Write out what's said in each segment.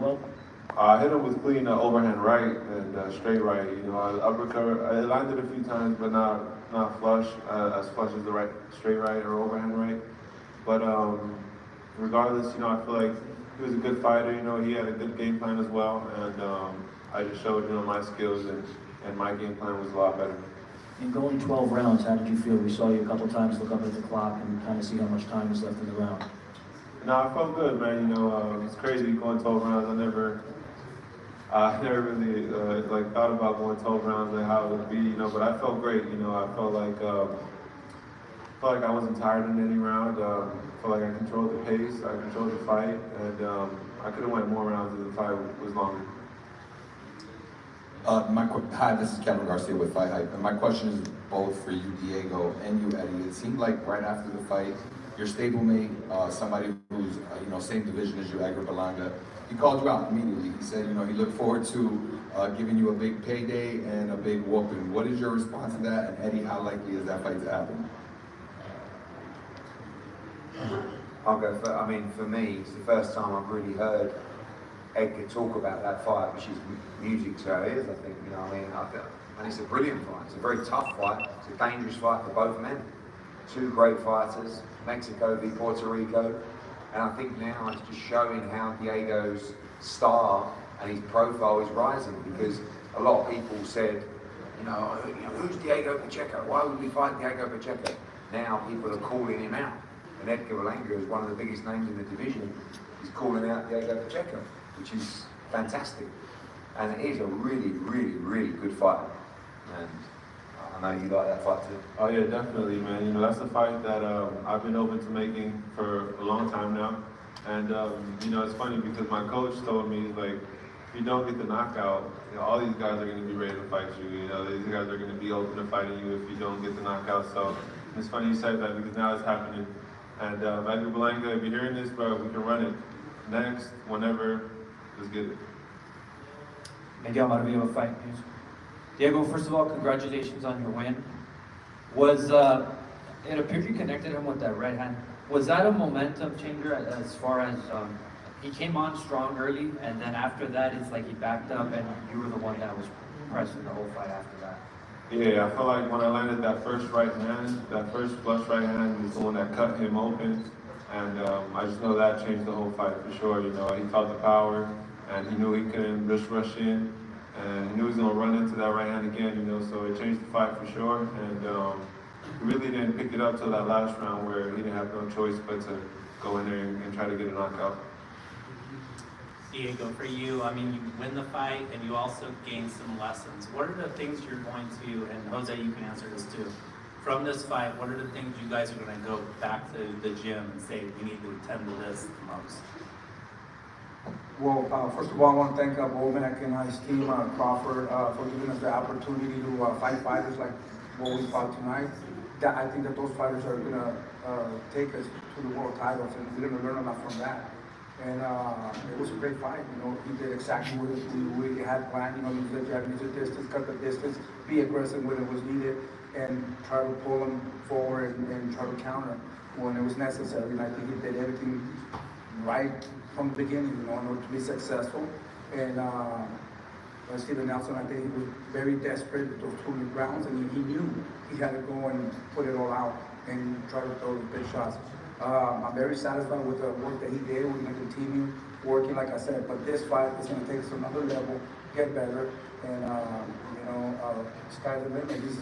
well? I hit him with clean overhand right and straight right. You know, I uppercut. I landed a few times, but not flush, as flush as the right, straight right or overhand right. But regardless, you know, I feel like he was a good fighter. You know, he had a good game plan as well, and I just showed, you know, my skills, and my game plan was a lot better. In going 12 rounds, how did you feel? We saw you a couple times look up at the clock and kind of see how much time is left in the round. No, I felt good, man. You know, it's crazy going 12 rounds. I never really like thought about going 12 rounds and how it would be, you know. But I felt great. You know, I felt like I wasn't tired in any round. I felt like I controlled the pace, I controlled the fight, and I could have went more rounds if the fight was longer. Hi, this is Kevin Garcia with Fight Hype, and my question is both for you, Diego, and you, Eddie. It seemed like right after the fight, your stablemate, somebody who's you know, same division as you, Edgar Berlanga, he called you out immediately. He said, you know, he looked forward to giving you a big payday and a big whooping. What is your response to that? And Eddie, how likely is that fight to happen? I'll go for, I mean, for me, it's the first time I've really heard Edgar talk about that fight, which is music to our ears, I think, you know what I mean? And it's a brilliant fight. It's a very tough fight. It's a dangerous fight for both men. Two great fighters, Mexico v Puerto Rico. And I think now it's just showing how Diego's star and his profile is rising, because a lot of people said, you know, who's Diego Pacheco? Why would we fight Diego Pacheco? Now people are calling him out. And Edgar Berlanga is one of the biggest names in the division. He's calling out Diego Pacheco, which is fantastic. And it is a really, really, really good fight. And I know you like that fight too. Oh yeah, definitely, man. You know, that's a fight that I've been open to making for a long time now. And you know, it's funny because my coach told me, like, if you don't get the knockout, you know, all these guys are going to be ready to fight you. You know, these guys are going to be open to fighting you if you don't get the knockout. So it's funny you said that, because now it's happening. And Edgar Berlanga, if you're hearing this, bro, we can run it next, whenever. Let's get it. Miguel Omar, Vivo fight news. Diego, first of all, congratulations on your win. Was it appeared you connected him with that right hand? Was that a momentum changer as far as he came on strong early, and then after that, it's like he backed up, and you were the one that was pressing the whole fight after that? Yeah, I felt like when I landed that first right hand, that first flush right hand was the one that cut him open. And I just know that changed the whole fight for sure. You know, he felt the power, and he knew he couldn't just rush in, and he knew he was going to run into that right hand again, you know, so it changed the fight for sure. And he really didn't pick it up till that last round, where he didn't have no choice but to go in there and try to get a knockout. Diego, for you, I mean, you win the fight and you also gain some lessons. What are the things you're going to, and Jose, you can answer this too, from this fight, what are the things you guys are going to go back to the gym and say, we need to attend to this the most? Well, first of all, I want to thank Bowman and his team, Crawford, for giving us the opportunity to fight fighters like what we fought tonight. I think that those fighters are going to take us to the world titles, and we're going to learn a lot from that. And it was a great fight. You know, he did exactly what we had planned. You know, use the Japanese distance, cut the distance, be aggressive when it was needed, and try to pull him forward and try to counter when it was necessary. And I think he did everything right from the beginning, you know, in order to be successful. And Steven Nelson, I think he was very desperate with those 2 rounds, and he knew he had to go and put it all out and try to throw the big shots. I'm very satisfied with the work that he did. We're going to continue working, like I said, but this fight is going to take us to another level, get better, and you know, sky's the limit. He's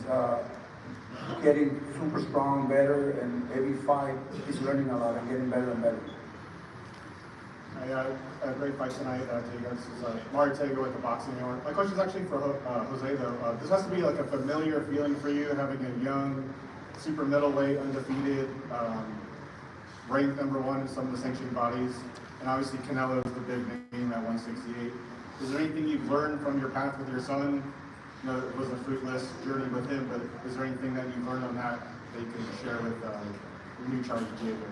getting super strong, better, and every fight he's learning a lot and getting better and better. A great fight tonight, Diego. This is Omar with the Boxing Hour. My question is actually for Jose, though. This has to be like a familiar feeling for you, having a young, super middleweight, undefeated, ranked #1 in some of the sanctioned bodies, and obviously Canelo is the big name at 168. Is there anything you've learned from your path with your son? You know, it was a fruitless journey with him, but is there anything that you've learned on that you can share with your new charge Diego?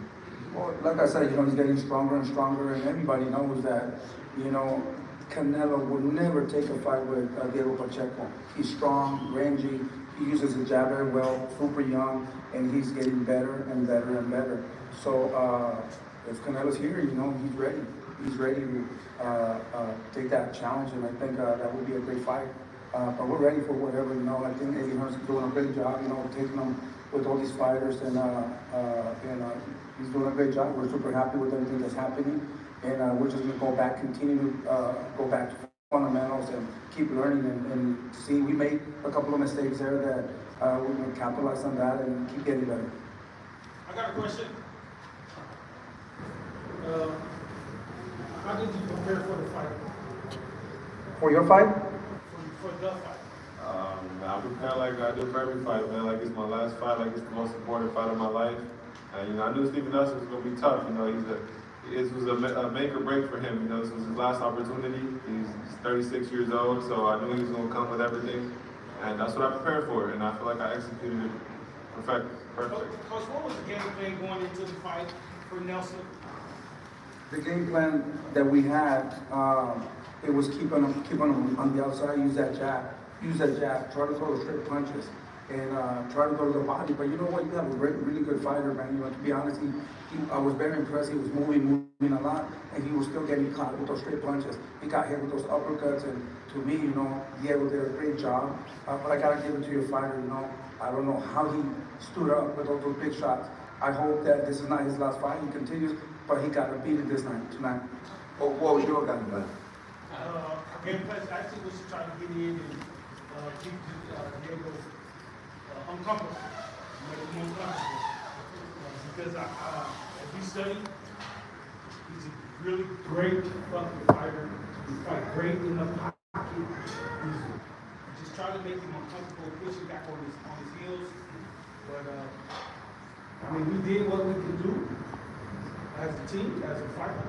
Well, like I said, you know, he's getting stronger and stronger, and everybody knows that, you know, Canelo would never take a fight with Diego Pacheco. He's strong, rangy, he uses the jab very well, super young, and he's getting better and better and better. So if Canelo's here, you know, he's ready. He's ready to take that challenge, and I think that would be a great fight. But we're ready for whatever, you know. I think Eddie Hearn's doing a great job, you know, taking them with all these fighters, and he's doing a great job. We're super happy with everything that's happening, and we're just gonna go back, continue to go back to fundamentals and keep learning and see. We made a couple of mistakes there that we're gonna capitalize on that and keep getting better. I got a question. How did you prepare for the fight? For your fight? For the fight? I prepare like I do for every fight, man. Like it's my last fight, like it's the most important fight of my life. And you know, I knew Steven Nelson was gonna be tough. You know, it was a make or break for him. You know, this was his last opportunity. He's 36 years old, so I knew he was gonna come with everything, and that's what I prepared for. And I feel like I executed it perfect. Coach, what was the game plan going into the fight for Nelson? The game plan that we had, it was keep on on the outside, use that jab, try to throw the straight punches, and try to go to the body. But you know what? You have a really good fighter, man. You know, to be honest, I was very impressed. He was moving a lot, and he was still getting caught with those straight punches. He got hit with those uppercuts, and to me, you know, Diego did a great job. But I gotta give it to your fighter. You know, I don't know how he stood up with all those big shots. I hope that this is not his last fight. He continues, but he got to beat it tonight. What was your game plan? Game plan actually was to try to get in and keep Diego uncomfortable, make him uncomfortable. Because as we study, he's a really great fucking fighter. He fight great in the pocket. He's just trying to make him uncomfortable, pushing back on his heels. But I mean, we did what we could do as a team, as a fighter.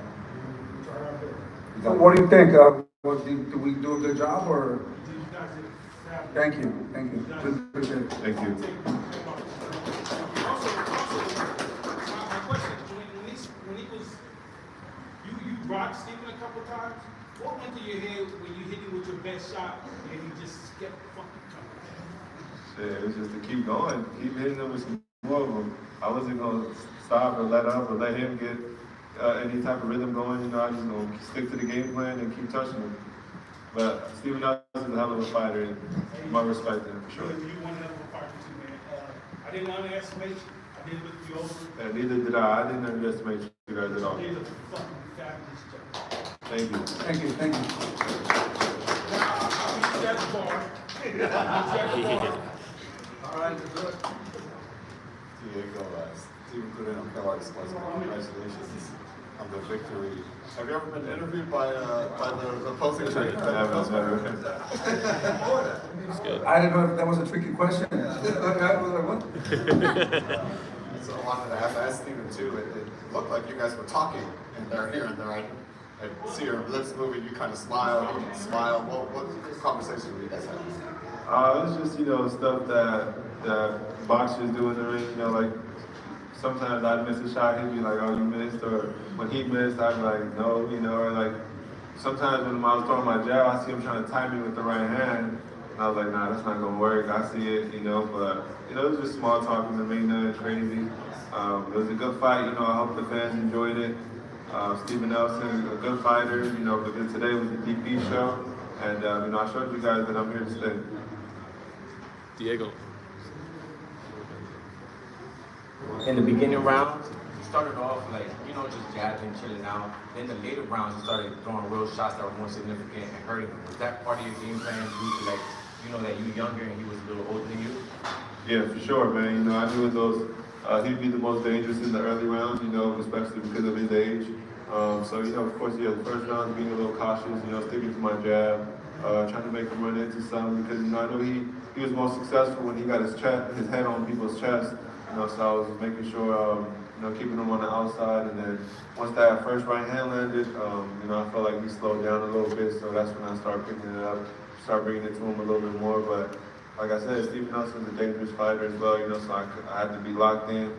We tried our best. So what do you think? Did we do a good job, or? You guys did fabulous. Thank you. Appreciate it. Thank you. Also, my question, when he was, you rocked Steven a couple times. What went through your head when you hit him with your best shot and he just kept fucking coming? Shit, it was just to keep going, keep hitting them with some more of them. I wasn't gonna stop or let up or let him get any type of rhythm going. You know, I just gonna stick to the game plan and keep touching him. But Steven Nelson is a hell of a fighter, and my respect to him for sure. You one hell of a fighter too, man. I didn't underestimate you. I didn't look you over. And neither did I. I didn't underestimate you guys at all. You did a fucking fabulous job. Thank you. Thank you. Now, I'll be set the bar. All right, good. Diego, Steven Corral, congratulations on the victory. Have you ever been interviewed by the opposing trainer? I was never. I didn't know if that was a tricky question. I was like, what? So I wanted to have to ask Steven too. It looked like you guys were talking in there, here and there. I see your lips moving. You kind of smile. What conversation were you guys having? It's just, you know, stuff that boxers do in the ring. You know, like sometimes I'd miss a shot, he'd be like, oh, you missed, or when he missed, I'd be like, no, you know, or like sometimes when I was throwing my jab, I see him trying to time me with the right hand, and I was like, nah, that's not gonna work. I see it, you know, but you know, it was just small talk in the ring, nothing crazy. It was a good fight, you know. I hope the fans enjoyed it. Steven Nelson, a good fighter, you know, because today was the DP show, and you know, I showed you guys that I'm here to stay. Diego. In the beginning rounds, you started off like, you know, just jabbing, chilling out. Then the later rounds, you started throwing real shots that were more significant and hurting him. Was that part of your game plan due to, like, you know, that you were younger and he was a little older than you? Yeah, for sure, man. You know, I knew with those, he'd be the most dangerous in the early rounds, you know, especially because of his age. So, you know, of course, yeah, the first round being a little cautious, you know, sticking to my jab, trying to make him run into something, because, you know, I know he was most successful when he got his head on people's chest. You know, so I was making sure, you know, keeping him on the outside, and then once that first right hand landed, you know, I felt like he slowed down a little bit, so that's when I started picking it up, started bringing it to him a little bit more. But like I said, Steven Nelson's a dangerous fighter as well, you know, so I had to be locked in,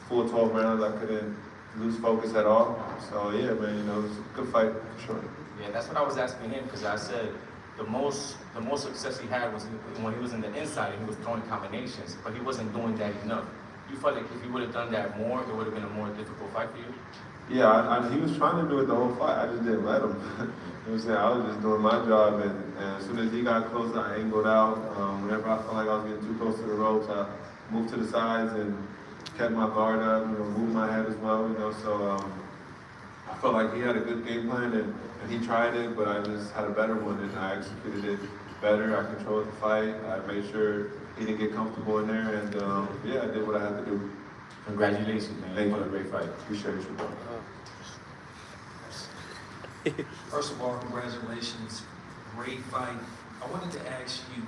full 12 rounds. I couldn't lose focus at all. So yeah, man, you know, it was a good fight for sure. Yeah, that's what I was asking him, because I said the most success he had was when he was in the inside and he was throwing combinations, but he wasn't doing that enough. You felt like if he would have done that more, it would have been a more difficult fight for you? Yeah, he was trying to do it the whole fight. I just didn't let him. You know what I'm saying? I was just doing my job, and as soon as he got close, I angled out. Whenever I felt like I was getting too close to the ropes, I moved to the sides and kept my guard up, you know, moved my head as well, you know, so I felt like he had a good game plan, and he tried it, but I just had a better one, and I executed it better. I controlled the fight. I made sure he didn't get comfortable in there, and yeah, I did what I had to do. Congratulations, man. Thank You won you. a great fight. Appreciate you, bro. First of all, congratulations, great fight. I wanted to ask you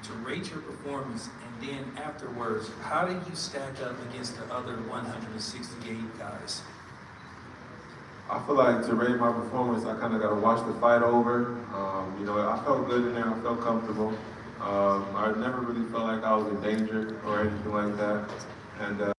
to rate your performance, and then afterwards, how did you stack up against the other 168 guys? I feel like to rate my performance, I kind of got to watch the fight over. You know, I felt good in there. I felt comfortable. I never really felt like I was in danger or anything like that. And